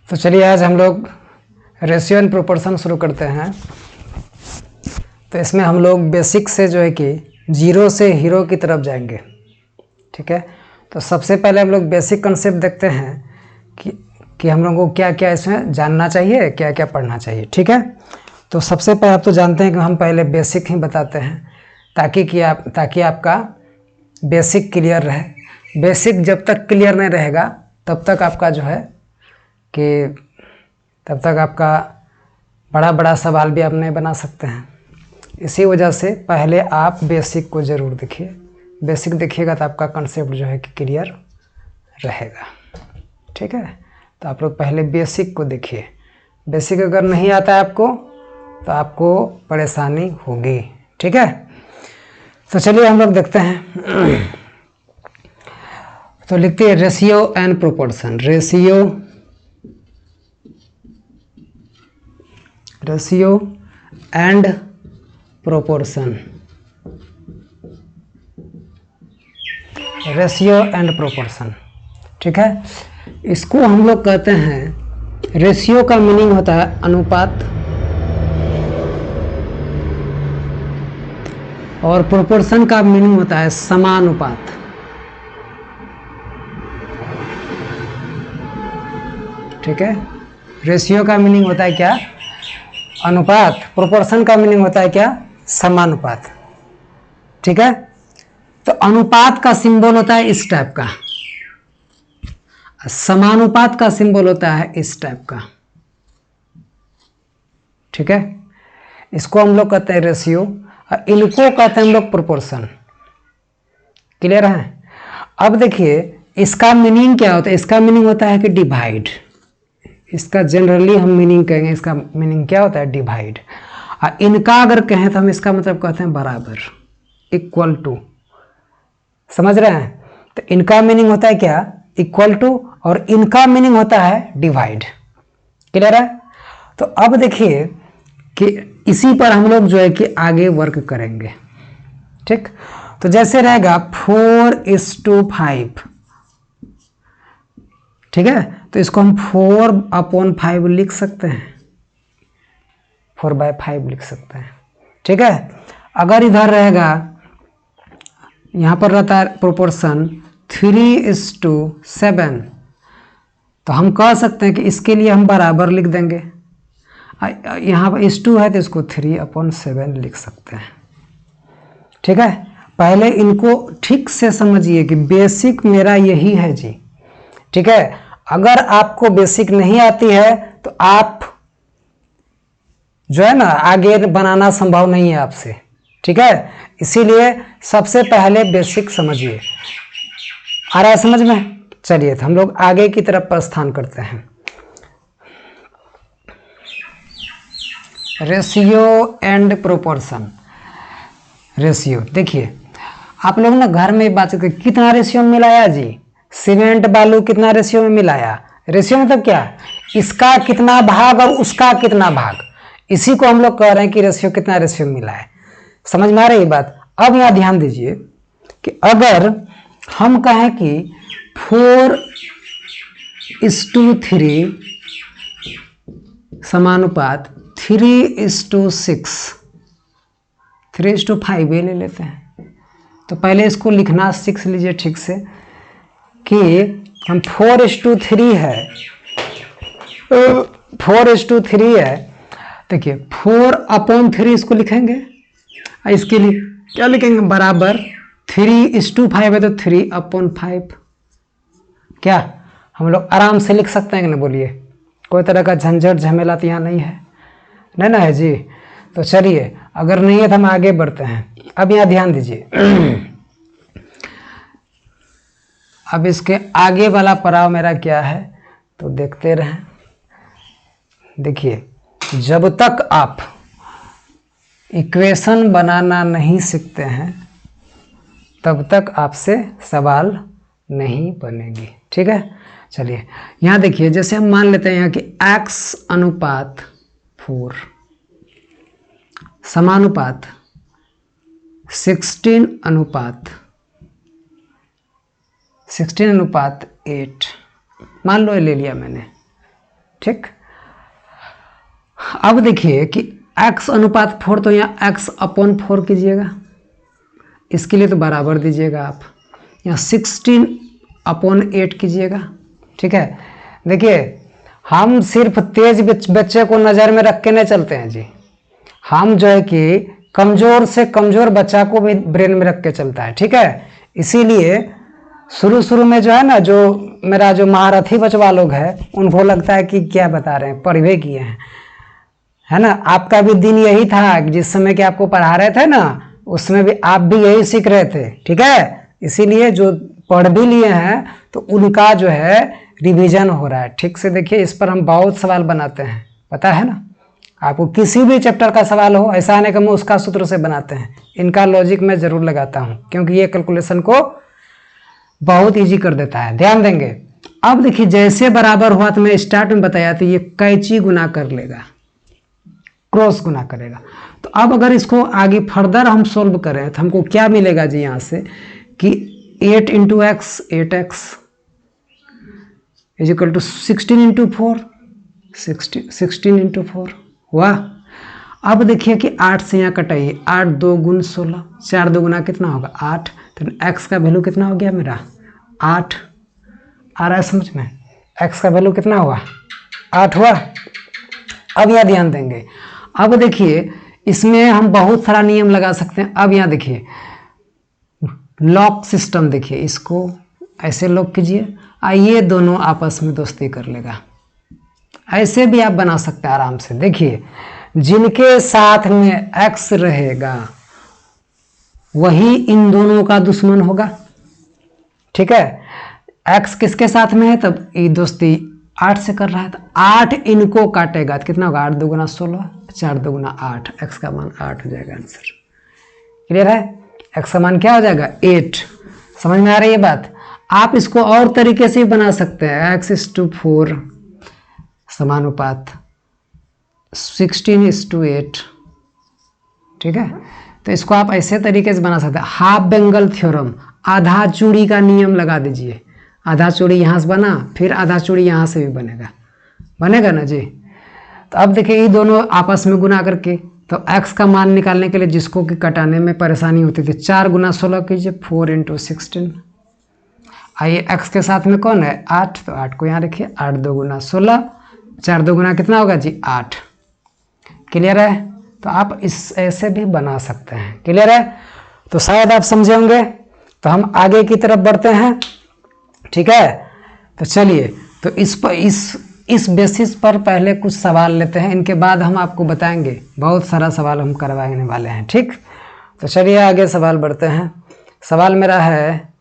तो चलिए आज हम लोग रेशियो एंड प्रोपोर्शन शुरू करते हैं। तो इसमें हम लोग बेसिक से जो है कि जीरो से हीरो की तरफ जाएंगे। ठीक है, तो सबसे पहले हम लोग बेसिक कंसेप्ट देखते हैं कि हम लोगों को क्या क्या इसमें जानना चाहिए, क्या क्या पढ़ना चाहिए। ठीक है, तो सबसे पहले आप तो जानते हैं कि हम पहले बेसिक ही बताते हैं ताकि आपका बेसिक क्लियर रहे। बेसिक जब तक क्लियर नहीं रहेगा तब तक आपका जो है कि तब तक आपका बड़ा बड़ा सवाल भी आप नहीं बना सकते हैं। इसी वजह से पहले आप बेसिक को ज़रूर देखिए। बेसिक देखिएगा तो आपका कंसेप्ट जो है कि क्लियर रहेगा। ठीक है, तो आप लोग पहले बेसिक को देखिए। बेसिक अगर नहीं आता है आपको तो आपको परेशानी होगी। ठीक है, तो चलिए हम लोग देखते हैं। तो लिखते हैं ratio and proportion. Ratio and proportion. Ratio and proportion. ठीक है, इसको हम लोग कहते हैं, रेशियो का मीनिंग होता है अनुपात और प्रोपोर्शन का मीनिंग होता है समानुपात। ठीक है, रेशियो का मीनिंग होता है क्या? अनुपात। प्रोपोर्शन का मीनिंग होता है क्या? समानुपात। ठीक है, तो अनुपात का सिंबल होता है इस टाइप का, समानुपात का सिंबल होता है इस टाइप का। ठीक है, इसको हम लोग कहते हैं रेशियो और इनको कहते हैं हम लोग प्रोपोर्शन। क्लियर है? अब देखिए इसका मीनिंग क्या होता है। इसका मीनिंग होता है कि डिवाइड। इसका जनरली हम मीनिंग कहेंगे, इसका मीनिंग क्या होता है? डिवाइड। और इनका अगर कहें तो हम इसका मतलब कहते हैं बराबर, इक्वल टू। समझ रहे हैं? तो इनका मीनिंग होता है क्या? इक्वल टू, और इनका मीनिंग होता है डिवाइड। क्लियर है? तो अब देखिए कि इसी पर हम लोग जो है कि आगे वर्क करेंगे। ठीक, तो जैसे रहेगा 4:5। ठीक है, तो इसको हम 4/5 लिख सकते हैं, 4/5 लिख सकते हैं। ठीक है, अगर इधर रहेगा, यहाँ पर रहता है प्रोपोर्शन 3:7, तो हम कह सकते हैं कि इसके लिए हम बराबर लिख देंगे। यहाँ पर इस 2 है तो इसको 3/7 लिख सकते हैं। ठीक है, पहले इनको ठीक से समझिए कि बेसिक मेरा यही है जी। ठीक है, अगर आपको बेसिक नहीं आती है तो आप जो है ना आगे बनाना संभव नहीं है आपसे। ठीक है, इसीलिए सबसे पहले बेसिक समझिए। आ रहा है समझ में? चलिए तो हम लोग आगे की तरफ प्रस्थान करते हैं। Ratio and proportion. रेशियो देखिए, आप लोग ना घर में बात करते कितना रेशियो में मिलाया जी, सीमेंट बालू कितना रेशियो में मिलाया। रेशियो मतलब क्या? इसका कितना भाग और उसका कितना भाग, इसी को हम लोग कह रहे हैं कि रेशियो कितना रेशियो में मिला है। समझ में आ रही है बात? अब यहाँ ध्यान दीजिए कि अगर हम कहें कि 4:3 समानुपात 3:6, 3:5 ये ले लेते हैं। तो पहले इसको लिखना सीख लीजिए ठीक से कि हम 4:3 है, 4:3 है। देखिए 4/3 इसको लिखेंगे, इसके लिए क्या लिखेंगे? बराबर 3:5 है तो 3/5। क्या हम लोग आराम से लिख सकते हैं कि नहीं? बोलिए, कोई तरह का झंझट झमेला तो यहाँ नहीं है, नहीं ना है जी? तो चलिए, अगर नहीं है तो हम आगे बढ़ते हैं। अब यहाँ ध्यान दीजिए। अब इसके आगे वाला पड़ाव मेरा क्या है तो देखते रहें। देखिए, जब तक आप इक्वेशन बनाना नहीं सीखते हैं तब तक आपसे सवाल नहीं बनेगी। ठीक है, चलिए यहाँ देखिए, जैसे हम मान लेते हैं यहाँ कि x/4 समानुपात 16:8 मान लो ये ले लिया मैंने। ठीक। अब देखिए कि x अनुपात 4, तो यहाँ x/4 कीजिएगा, इसके लिए तो बराबर दीजिएगा आप, यहाँ 16/8 कीजिएगा। ठीक है, देखिए हम सिर्फ तेज बच्चे को नज़र में रख के नहीं चलते हैं जी, हम जो है कि कमज़ोर से कमज़ोर बच्चा को भी ब्रेन में रख के चलता है। ठीक है, इसीलिए शुरू में जो है ना, जो मेरा जो महारथी बचवा लोग हैं उनको लगता है कि क्या बता रहे हैं, पढ़वे किए हैं, है ना। आपका भी दिन यही था कि जिस समय कि आपको पढ़ा रहे थे ना, उसमें भी आप भी यही सीख रहे थे। ठीक है, इसीलिए जो पढ़ भी लिए हैं तो उनका जो है रिवीजन हो रहा है ठीक से। देखिए इस पर हम बहुत सवाल बनाते हैं, पता है ना आपको, किसी भी चैप्टर का सवाल हो, ऐसा नहीं कि हम उसका सूत्र से बनाते हैं, इनका लॉजिक मैं ज़रूर लगाता हूँ, क्योंकि ये कैलकुलेशन को बहुत इजी कर देता है, ध्यान देंगे। अब देखिए जैसे बराबर हुआ तो मैं स्टार्ट में बताया था, ये कैंची गुना कर लेगा, क्रॉस गुना करेगा। तो अब अगर इसको आगे फर्दर हम सोल्व करें तो हमको क्या मिलेगा जी, यहाँ से कि 8 × x 8x = 16 × 4 16 × 4 हुआ। अब देखिए कि 8 से यहाँ कटाइए, 8 2 × 16, 4 2 गुना कितना होगा 8, तो x का वैल्यू कितना हो गया मेरा 8। आ रहा है समझ में, x का वैल्यू कितना हुआ 8 हुआ। अब यहाँ ध्यान देंगे, अब देखिए इसमें हम बहुत सारा नियम लगा सकते हैं। अब यहाँ देखिए लॉक सिस्टम, देखिए इसको ऐसे लॉक कीजिए, ये दोनों आपस में दोस्ती कर लेगा, ऐसे भी आप बना सकते हैं आराम से। देखिए जिनके साथ में x रहेगा वही इन दोनों का दुश्मन होगा। ठीक है, x किसके साथ में है, तब ये दोस्ती 8 से कर रहा है, तो 8 इनको काटेगा तो कितना होगा 8 2 × 16, 4 2 × 8, x का मान 8 हो जाएगा आंसर। क्लियर है, x का मान क्या हो जाएगा 8। समझ में आ रही है बात। आप इसको और तरीके से बना सकते हैं, x/4 समानुपात 16:8। ठीक है, तो इसको आप ऐसे तरीके से बना सकते हैं। हाफ बेंगल थ्योरम, आधा चूड़ी का नियम लगा दीजिए, आधा चूड़ी यहाँ से बना, फिर आधा चूड़ी यहाँ से भी बनेगा ना जी। तो अब देखिए ये दोनों आपस में गुना करके, तो x का मान निकालने के लिए जिसको कि कटाने में परेशानी होती थी, 4 × 16 कीजिए, 4 × 16। आइए x के साथ में कौन है 8, तो 8 को यहाँ रखिए, 8 2 × 16, 4 2 गुना कितना होगा जी 8। क्लियर है, तो आप इस ऐसे भी बना सकते हैं। क्लियर है, तो शायद आप समझे होंगे। तो हम आगे की तरफ बढ़ते हैं। ठीक है, तो चलिए, तो इस बेसिस पर पहले कुछ सवाल लेते हैं, इनके बाद हम आपको बताएंगे, बहुत सारा सवाल हम करवाने वाले हैं। ठीक, तो चलिए आगे सवाल बढ़ते हैं। सवाल मेरा है